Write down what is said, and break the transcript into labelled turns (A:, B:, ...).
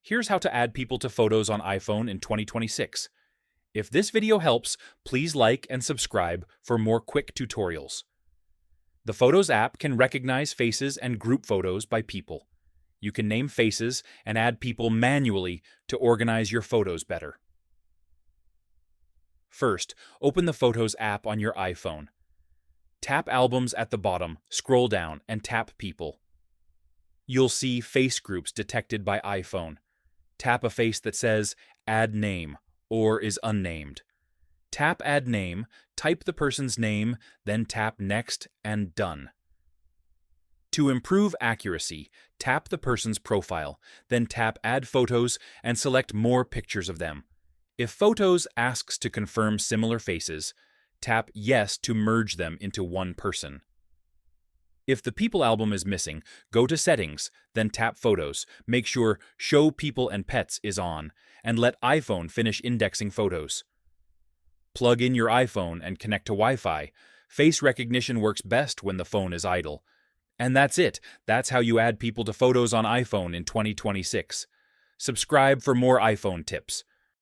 A: Here's how to add people to photos on iPhone in 2026. If this video helps, please like and subscribe for more quick tutorials. The Photos app can recognize faces and group photos by people. You can name faces and add people manually to organize your photos better. First, open the Photos app on your iPhone. Tap Albums at the bottom, scroll down, and tap People. You'll see face groups detected by iPhone. Tap a face that says Add Name or is unnamed. Tap Add Name, type the person's name, then tap Next and Done. To improve accuracy, tap the person's profile, then tap Add Photos and select more pictures of them. If Photos asks to confirm similar faces, tap Yes to merge them into one person. If the People album is missing, go to Settings, then tap Photos. Make sure Show People and Pets is on, and let iPhone finish indexing photos. Plug in your iPhone and connect to Wi-Fi. Face recognition works best when the phone is idle. And that's it. That's how you add people to photos on iPhone in 2026. Subscribe for more iPhone tips.